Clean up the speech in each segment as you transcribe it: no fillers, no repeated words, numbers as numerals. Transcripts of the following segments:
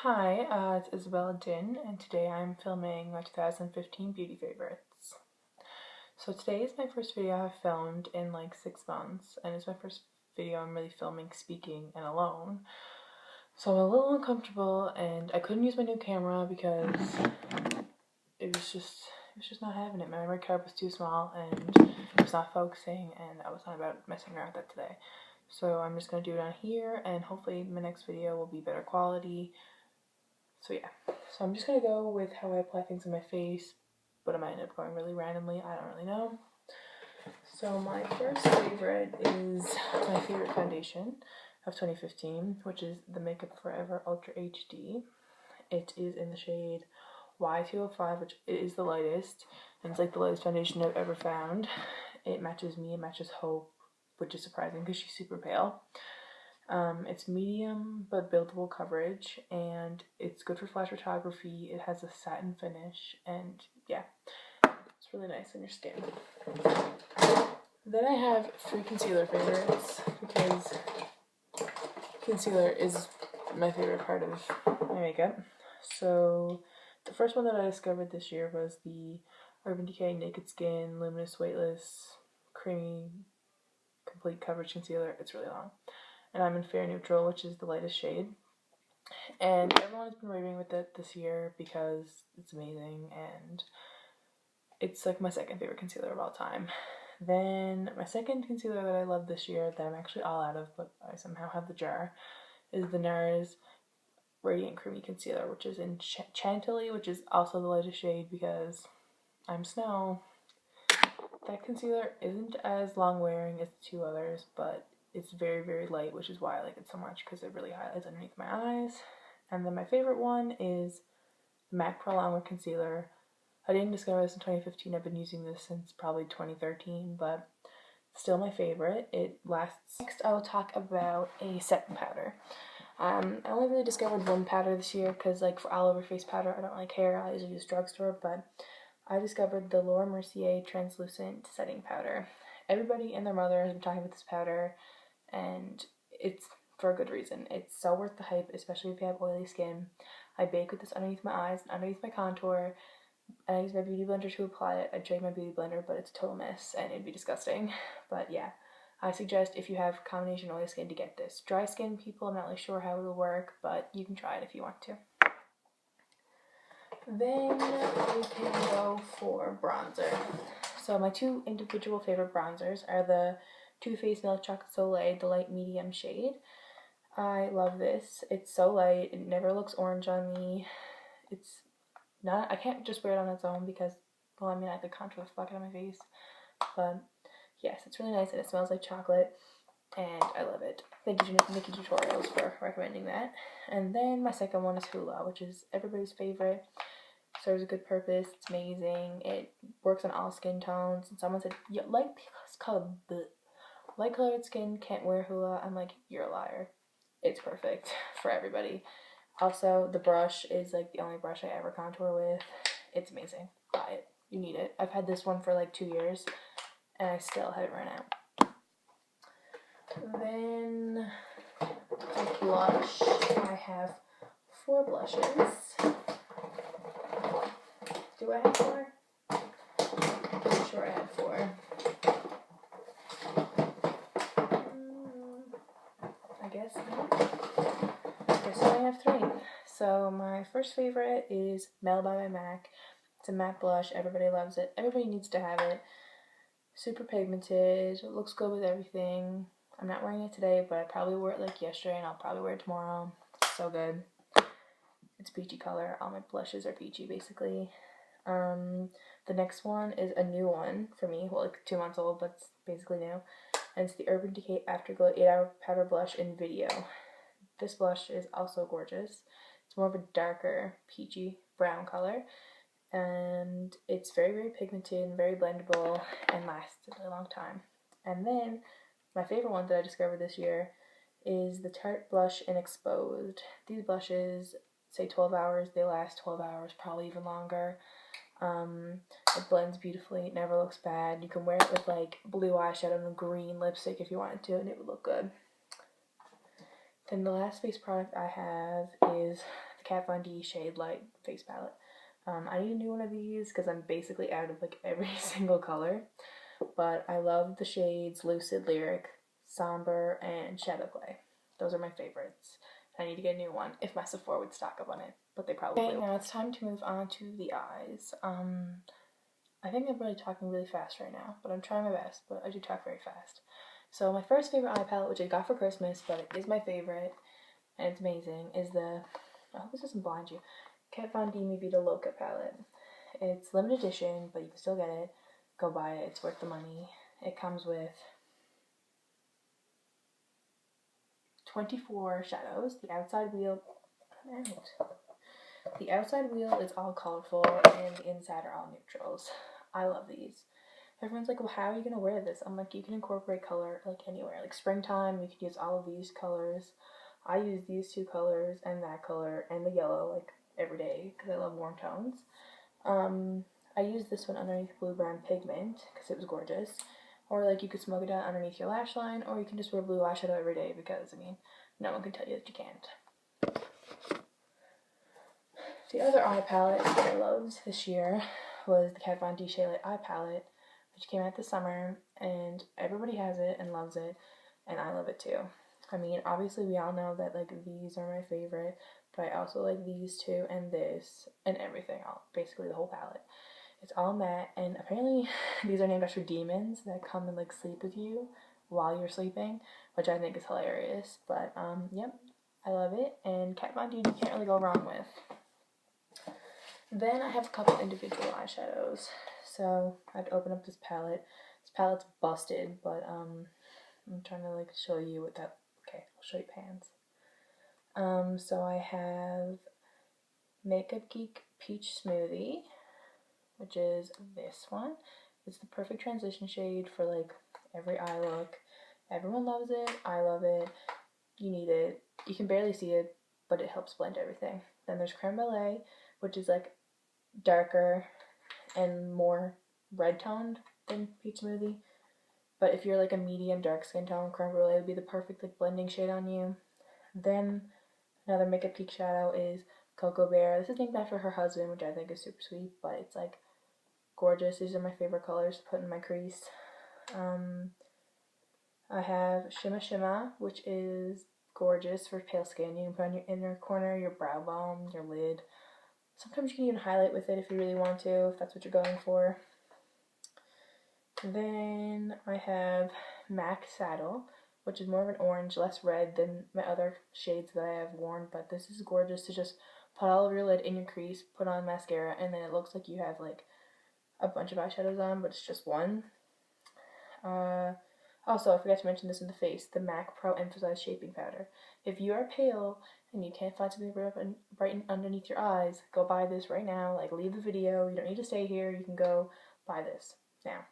Hi, it's Isabella Dinn, and today I'm filming my 2015 beauty favorites. So today is my first video I've filmed in like 6 months, and it's my first video I'm really filming speaking and alone. So I'm a little uncomfortable, and I couldn't use my new camera because it was just not having it. My memory card was too small, and it was not focusing, and I was not about messing around with that today. So I'm just going to do it on here, and hopefully my next video will be better quality. So yeah, so I'm just going to go with how I apply things on my face, but I might end up going really randomly, I don't really know. So my first favorite is my favorite foundation of 2015, which is the Makeup Forever Ultra HD. It is in the shade Y205, which is the lightest, and it's like the lightest foundation I've ever found. It matches me, it matches Hope, which is surprising because she's super pale. It's medium but buildable coverage, and it's good for flash photography. It has a satin finish, and yeah, it's really nice on your skin. Then I have 3 concealer favorites, because concealer is my favorite part of my makeup. So the first one that I discovered this year was the Urban Decay Naked Skin Luminous Weightless Creamy Complete Coverage Concealer. It's really long. And I'm in Fair Neutral, which is the lightest shade. And everyone has been raving with it this year because it's amazing, and it's like my second favorite concealer of all time. Then my second concealer that I love this year, that I'm actually all out of, but I somehow have the jar, is the NARS Radiant Creamy Concealer, which is in Chantilly, which is also the lightest shade because I'm Snow. That concealer isn't as long wearing as the 2 others, but it's very, very light, which is why I like it so much, because it really highlights underneath my eyes. And then my favorite one is the MAC Pro Longwear Concealer. I didn't discover this in 2015. I've been using this since probably 2013, but still my favorite. It lasts. Next, I will talk about a setting powder. I only really discovered one powder this year because, like, for all over face powder, I don't really care. I usually use drugstore, but I discovered the Laura Mercier Translucent Setting Powder. Everybody and their mother has been talking about this powder, and it's for a good reason. It's so worth the hype, especially if you have oily skin. I bake with this underneath my eyes and underneath my contour, and I use my beauty blender to apply it. I trade my beauty blender, but it's a total mess, and it'd be disgusting. But yeah, I suggest if you have combination oily skin to get this. Dry skin people, I'm not really sure how it'll work, but you can try it if you want to. Then we can go for bronzer. So my 2 individual favorite bronzers are the Too Faced Milk Chocolate Soleil, the light medium shade. I love this. It's so light. It never looks orange on me. It's not, I can't just wear it on its own because, well, I mean, I could contour the fuck out of my face. But yes, it's really nice, and it smells like chocolate, and I love it. Thank you to Nikki Tutorials for recommending that. And then my second one is Hoola, which is everybody's favorite. Serves a good purpose. It's amazing. It works on all skin tones. And someone said, yeah, it's called light colored skin can't wear Hoola. I'm like, you're a liar. It's perfect for everybody. Also, the brush is like the only brush I ever contour with. It's amazing. Buy it. You need it. I've had this one for like 2 years, and I still haven't run out. Then blush. I have 4 blushes. Do I have 4? I'm sure I have 4. I guess I only have 3. So my first favorite is Mel by MAC. It's a matte blush. Everybody loves it. Everybody needs to have it. Super pigmented. It looks good with everything. I'm not wearing it today, but I probably wore it like yesterday, and I'll probably wear it tomorrow. It's so good. It's peachy color. All my blushes are peachy, basically. The next one is a new one for me. Well, like 2 months old, but it's basically new. And it's the Urban Decay Afterglow 8-Hour Powder Blush in Video. This blush is also gorgeous. It's more of a darker peachy brown color, and it's very, very pigmented and very blendable and lasts a really long time. And then my favorite one that I discovered this year is the Tarte Blush in Exposed. These blushes say 12 hours. They last 12 hours, probably even longer. It blends beautifully. It never looks bad. You can wear it with like blue eyeshadow and green lipstick if you wanted to, and it would look good. Then the last face product I have is the Kat Von D Shade Light Face Palette. I need a new one of these because I'm basically out of like every single color. But I love the shades Lucid Lyric, Somber, and Shadow Play. Those are my favorites. I need to get a new one if my Sephora would stock up on it, but they probably will. Now it's time to move on to the eyes. I think I'm really talking really fast right now, but I'm trying my best, but I do talk very fast. So my first favorite eye palette, which I got for Christmas, but it is my favorite, and it's amazing, is the, I hope this doesn't blind you, Kat Von D Mi Vida Loca palette. It's limited edition, but you can still get it. Go buy it, it's worth the money. It comes with 24 shadows. The outside wheel, the outside wheel is all colorful, and the inside are all neutrals. I love these. Everyone's like, well, how are you gonna wear this? I'm like, you can incorporate color like anywhere. Like springtime, you can use all of these colors. I use these two colors and that color and the yellow like every day because I love warm tones. I used this one underneath Blue Brown Pigment because it was gorgeous. Or like you could smoke it out underneath your lash line, or you can just wear blue eyeshadow every day because, I mean, no one can tell you that you can't. The other eye palette that I loved this year was the Kat Von D Shade Light Eye Palette, which came out this summer, and everybody has it and loves it, and I love it too. I mean, obviously we all know that like these are my favorite, but I also like these two and this and everything, basically the whole palette. It's all matte, and apparently these are named after demons that come and like sleep with you while you're sleeping, which I think is hilarious. But yep, I love it, and Kat Von D you can't really go wrong with. Then I have a couple individual eyeshadows. So I have to open up this palette. This palette's busted, but I'm trying to like show you what that. Okay, I'll show you pans. So I have Makeup Geek Peach Smoothie, which is this one. It's the perfect transition shade for like every eye look. Everyone loves it. I love it. You need it. You can barely see it, but it helps blend everything. Then there's Creme Brulee, which is like darker and more red toned than Peach Smoothie. But if you're like a medium dark skin tone, Creme Brulee would be the perfect like blending shade on you. Then another Makeup Geek shadow is Cocoa Bear. This is named after her husband, which I think is super sweet, but it's like gorgeous. These are my favorite colors to put in my crease. I have Shimma Shimma, which is gorgeous for pale skin. You can put on your inner corner, your brow bone, your lid. Sometimes you can even highlight with it if you really want to, if that's what you're going for. Then I have MAC Saddle, which is more of an orange, less red than my other shades that I have worn, but this is gorgeous to just put all of your lid in your crease, put on mascara, and then it looks like you have like a bunch of eyeshadows on, but it's just one. Also, I forgot to mention this in the face, the MAC Pro Emphasized Shaping Powder. If you are pale and you can't find something to brighten underneath your eyes, go buy this right now. Like, leave the video. You don't need to stay here. You can go buy this now.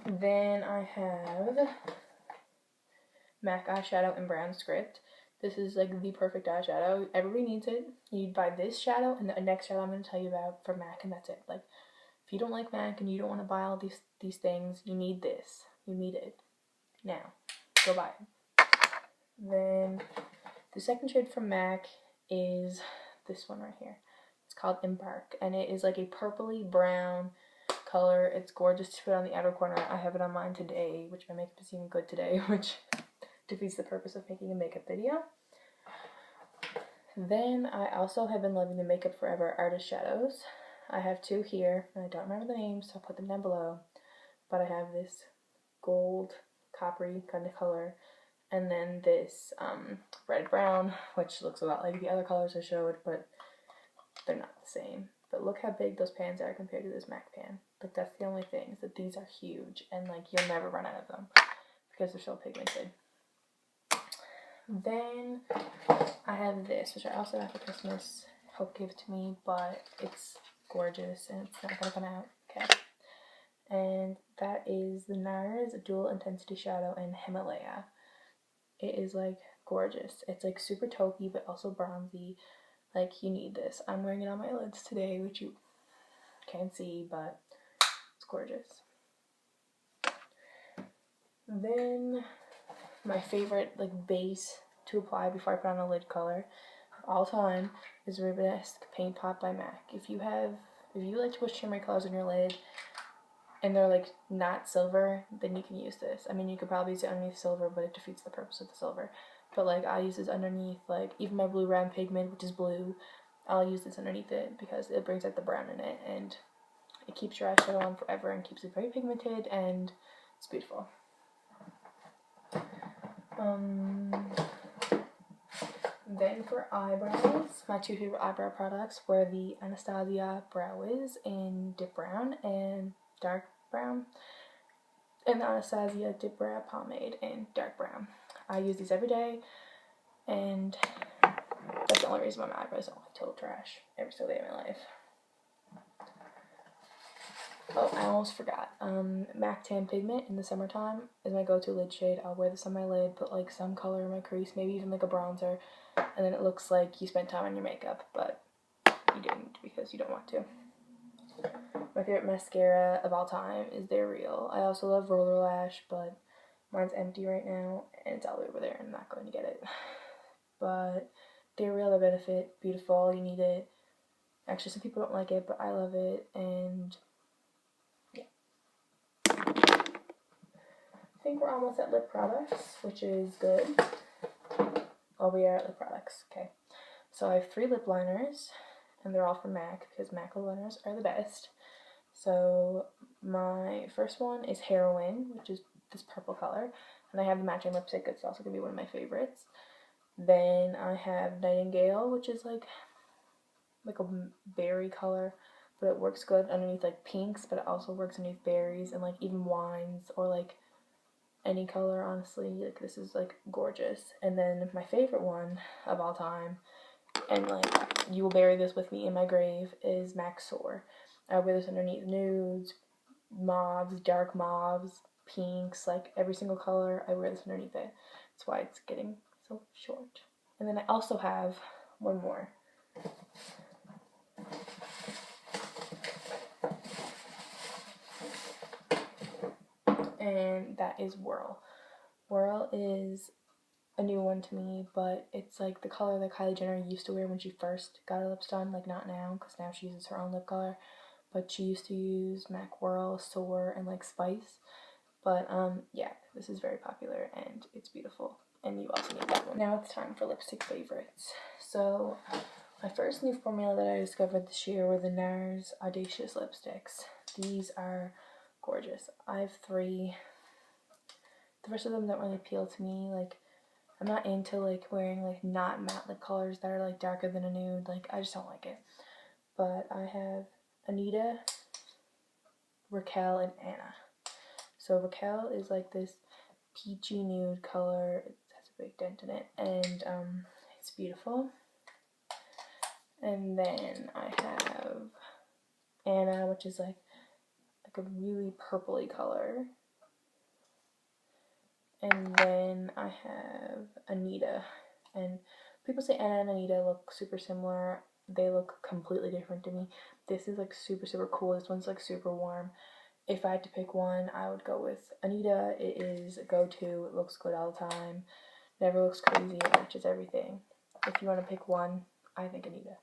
Then I have MAC Eyeshadow in Brown Script. This is like the perfect eyeshadow. Everybody needs it. You buy this shadow and the next shadow I'm going to tell you about for MAC, and that's it. Like, if you don't like MAC and you don't want to buy all these things, you need this. You need it. Now, go buy it. Then the second shade from MAC is this one right here. It's called Embark, and it is like a purpley brown color. It's gorgeous to put on the outer corner. I have it on mine today, which my makeup is even good today, which defeats the purpose of making a makeup video. Then I also have been loving the Makeup Forever Artist Shadows. I have two here, and I don't remember the names, so I'll put them down below. But I have this gold, coppery kind of color, and then this red-brown, which looks a lot like the other colors I showed, but they're not the same. But look how big those pans are compared to this MAC pan. Like, that's the only thing, is that these are huge, and like you'll never run out of them because they're so pigmented. Then I have this, which I also got for Christmas. Hope gave it to me, but it's gorgeous and it's not gonna come out. Okay. And that is the NARS Dual Intensity Shadow in Himalaya. It is like gorgeous. It's like super taupey but also bronzy. Like, you need this. I'm wearing it on my lids today, which you can't see, but it's gorgeous. Then my favorite like base to apply before I put on a lid color. all time is Rubenesque Paint Pot by MAC. If you like to put shimmery colors on your lid and they're like not silver, then you can use this. I mean, you could probably use it underneath silver, but it defeats the purpose of the silver. But like, I use this underneath, like, even my blue round pigment, which is blue, I'll use this underneath it because it brings out the brown in it, and it keeps your eyeshadow on forever and keeps it very pigmented, and it's beautiful. Then for eyebrows, my two favorite eyebrow products were the Anastasia Brow Wiz in Dip Brown and Dark Brown, and the Anastasia Dip Brow Pomade in Dark Brown. I use these every day, and that's the only reason why my eyebrows don't look total trash every single day of my life. Oh, I almost forgot. MAC Tan Pigment in the summertime is my go-to lid shade. I'll wear this on my lid, put like some color in my crease, maybe even like a bronzer, and then it looks like you spent time on your makeup, but you didn't because you don't want to. My favorite mascara of all time is They're Real. I also love Roller Lash, but mine's empty right now, and it's all the way over there, and I'm not going to get it. But They're Real, the Benefit, beautiful, you need it. Actually, some people don't like it, but I love it, and yeah. I think we're almost at lip products, which is good. Oh, we are at lip products, okay. So I have 3 lip liners, and they're all from MAC, because MAC lip liners are the best. So my first one is Heroin, which is this purple color, and I have the matching lipstick. It's also going to be one of my favorites. Then I have Nightingale, which is like a berry color, but it works good underneath like pinks, but it also works underneath berries and like even wines or like any color, honestly. Like, this is like gorgeous. And then my favorite one of all time, and like you will bury this with me in my grave, is MAC Soar. I wear this underneath nudes, mauves, dark mauves, pinks, like every single color. I wear this underneath it. That's why it's getting so short. And then I also have one more. And that is Whirl. Whirl is a new one to me, but it's like the color that Kylie Jenner used to wear when she first got her lips done, like not now, because now she uses her own lip color, but she used to use MAC Whirl, Soar, and like Spice. But yeah, this is very popular and it's beautiful, and you also need that one. Now it's time for lipstick favorites. So my first new formula that I discovered this year were the NARS Audacious lipsticks. These are gorgeous. I have 3. The rest of them don't really appeal to me. Like, I'm not into like wearing like not matte lip colors that are like darker than a nude. Like, I just don't like it. But I have Anita, Raquel, and Anna. So Raquel is like this peachy nude color. It has a big dent in it, and it's beautiful. And then I have Anna, which is like a really purpley color. And then I have Anita, and people say Anna and Anita look super similar. They look completely different to me. This is like super, super cool. This one's like super warm. If I had to pick one, I would go with Anita. It is a go-to. It looks good all the time. Never looks crazy. It matches everything. If you want to pick one, I think Anita.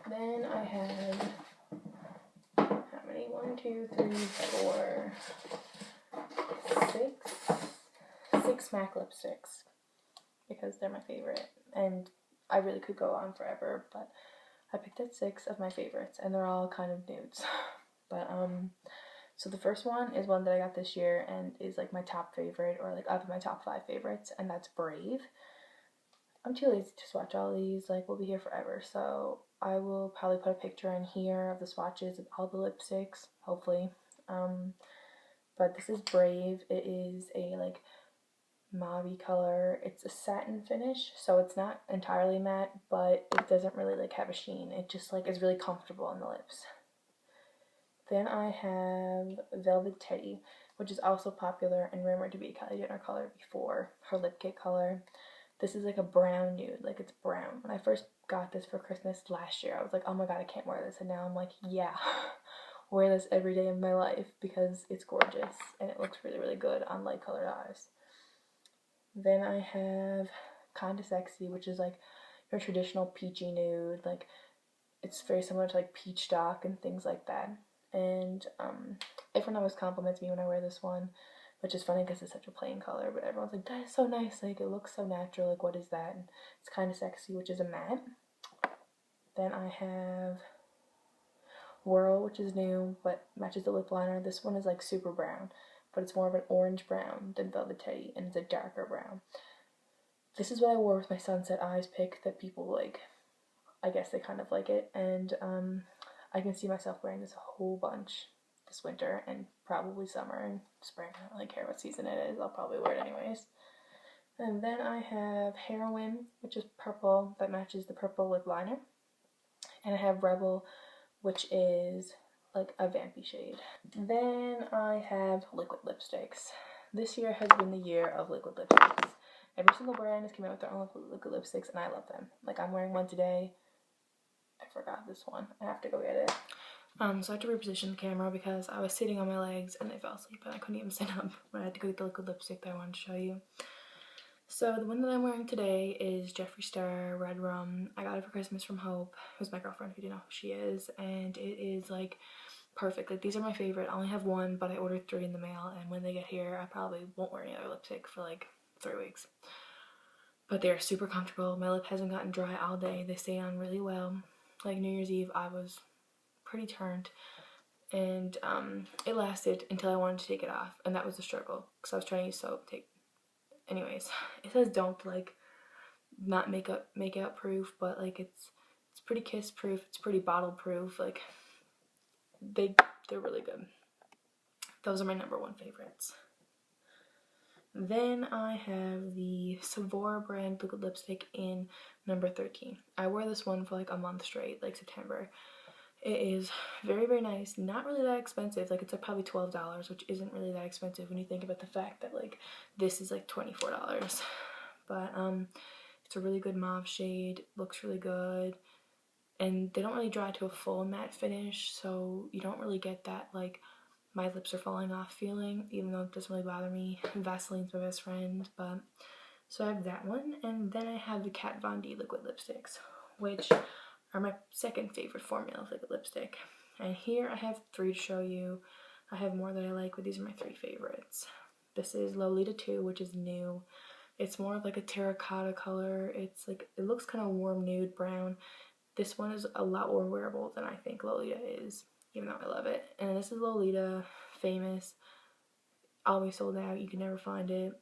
Then I have, how many? 1, 2, 3, 4, 6 MAC lipsticks, because they're my favorite, and I really could go on forever, but I picked out 6 of my favorites, and they're all kind of nudes. But so the first one is one that I got this year and is like my top favorite, or like of my top 5 favorites, and that's Brave. I'm too lazy to swatch all these, like we'll be here forever, so I will probably put a picture in here of the swatches of all the lipsticks, hopefully. But this is Brave. It is a like mauve color. It's a satin finish, so it's not entirely matte, but it doesn't really like have a sheen. It just like is really comfortable on the lips. Then I have Velvet Teddy, which is also popular and rumored to be a Kylie Jenner color before her lip kit color. This is like a brown nude, like it's brown. When I first got this for Christmas last year, I was like, oh my god, I can't wear this. And now I'm like, yeah, wear this every day of my life because it's gorgeous and it looks really, really good on light colored eyes. Then I have Kinda Sexy, which is like your traditional peachy nude. Like, it's very similar to like peach stock and things like that. And everyone always compliments me when I wear this one, which is funny because it's such a plain color, but everyone's like, that is so nice, like it looks so natural, like what is that? And it's Kinda Sexy, which is a matte. Then I have Whirl, which is new but matches the lip liner. This one is like super brown, but it's more of an orange brown than Velvet Teddy, and it's a darker brown. This is what I wore with my Sunset Eyes pick that people like. I guess they kind of like it, and I can see myself wearing this a whole bunch this winter and probably summer and spring. I don't really care what season it is, I'll probably wear it anyways. And then I have Heroin, which is purple, that matches the purple lip liner. And I have Rebel, which is like a vampy shade. Then I have liquid lipsticks. This year has been the year of liquid lipsticks. Every single brand has come out with their own liquid lipsticks, and I love them. Like, I'm wearing one today. I forgot this one. I have to go get it. So I had to reposition the camera because I was sitting on my legs and I fell asleep and I couldn't even sit up. But I had to go get the liquid lipstick that I wanted to show you. So the one that I'm wearing today is Jeffree Star Red Rum. I got it for Christmas from Hope, who's my girlfriend if you didn't know who she is, and it is like perfect. Like, these are my favorite. I only have one, but I ordered 3 in the mail, and when they get here I probably won't wear any other lipstick for like 3 weeks. But they're super comfortable. My lip hasn't gotten dry all day. They stay on really well. Like New Year's Eve I was pretty turned, and it lasted until I wanted to take it off, and that was the struggle because I was trying to use soap. Anyways, it says don't like not make-out proof, but like it's pretty kiss proof, it's pretty bottle proof. Like, they're really good. Those are my #1 favorites. Then I have the Sephora brand liquid lipstick in number 13. I wore this one for like a month straight, like September. It is very, very nice. Not really that expensive. Like, it's like probably $12, which isn't really that expensive when you think about the fact that like this is like $24. But it's a really good mauve shade. Looks really good. And they don't really dry to a full matte finish, so you don't really get that like my lips are falling off feeling, even though it doesn't really bother me. Vaseline's my best friend, but so I have that one. And then I have the Kat Von D liquid lipsticks, which are my second favorite formula of liquid lipstick. And here I have 3 to show you. I have more that I like, but these are my 3 favorites. This is Lolita 2, which is new. It's more of like a terracotta color. It's like, it looks kind of warm nude brown. This one is a lot more wearable than I think Lolita is, even though I love it. And this is Lolita, famous, always sold out, you can never find it.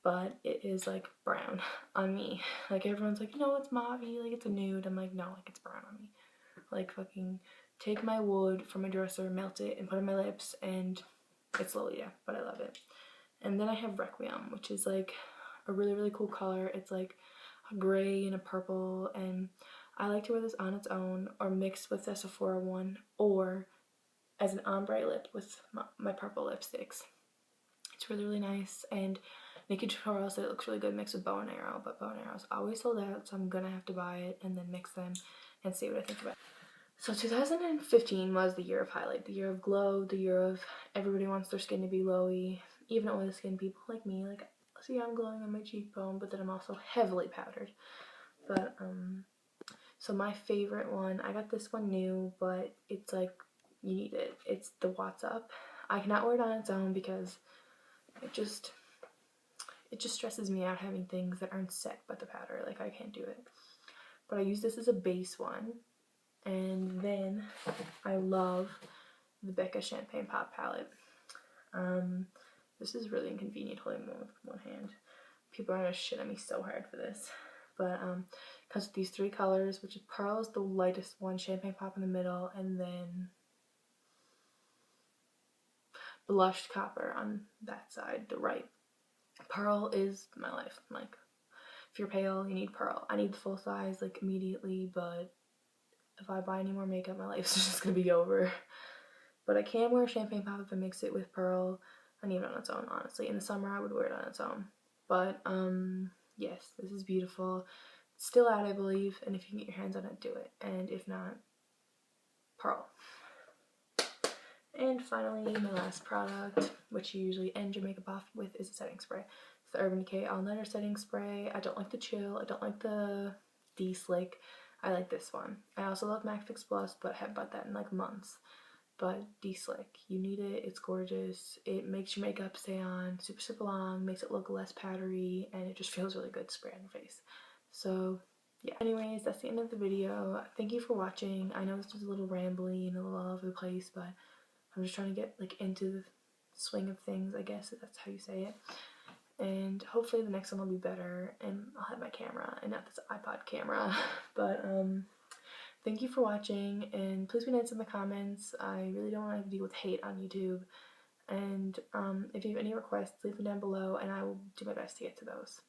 But it is like brown on me. Like, everyone's like, no, it's mauvey, like it's a nude. I'm like, no, like it's brown on me. Like, fucking take my wood from my dresser, melt it, and put it on my lips, and it's Lolita, but I love it. And then I have Requiem, which is like a really, really cool color. It's like a gray and a purple, and I like to wear this on its own or mixed with the Sephora one, or as an ombre lip with my purple lipsticks. It's really, really nice, and Nikki Tutorial said it looks really good mixed with bow and arrow, but bow and arrow is always sold out, so I'm gonna have to buy it and then mix them and see what I think about it. So 2015 was the year of highlight, the year of glow, the year of everybody wants their skin to be glowy, even oily skin people like me. Like, see, I'm glowing on my cheekbone, but then I'm also heavily powdered. But so my favorite one, I got this one new, but it's like, you need it. It's the What's Up. I cannot wear it on its own because it just stresses me out having things that aren't set by the powder. Like, I can't do it. But I use this as a base one. And then I love the Becca Champagne Pop palette. This is really inconvenient holding one with one hand. People are gonna shit on me so hard for this. But it comes with these 3 colors, which is Pearl is the lightest one, Champagne Pop in the middle, and then Blushed Copper on that side, the right. Pearl is my life. Like, if you're pale, you need Pearl. I need the full size like immediately, but if I buy any more makeup, my life's just gonna be over. But I can wear Champagne Pop if I mix it with Pearl, and even on its own, honestly. In the summer, I would wear it on its own. But yes, this is beautiful. It's still out, I believe, and if you can get your hands on it, do it. And if not, Pearl. And finally, my last product, which you usually end your makeup off with, is a setting spray. It's the Urban Decay All Nighter Setting Spray. I don't like the Chill. I don't like the D-Slick. I like this one. I also love MAC Fix Plus, but haven't bought that in like months. But D-Slick, you need it. It's gorgeous. It makes your makeup stay on super, super long, makes it look less powdery, and it just feels really good to spray on your face. So yeah. Anyways, that's the end of the video. Thank you for watching. I know this was a little rambly and a little all over the place, but I'm just trying to get like into the swing of things, I guess, if that's how you say it. And hopefully the next one will be better, and I'll have my camera and not this iPod camera. But thank you for watching, and please be nice in the comments. I really don't want to deal with hate on YouTube. And if you have any requests, leave them down below, and I will do my best to get to those.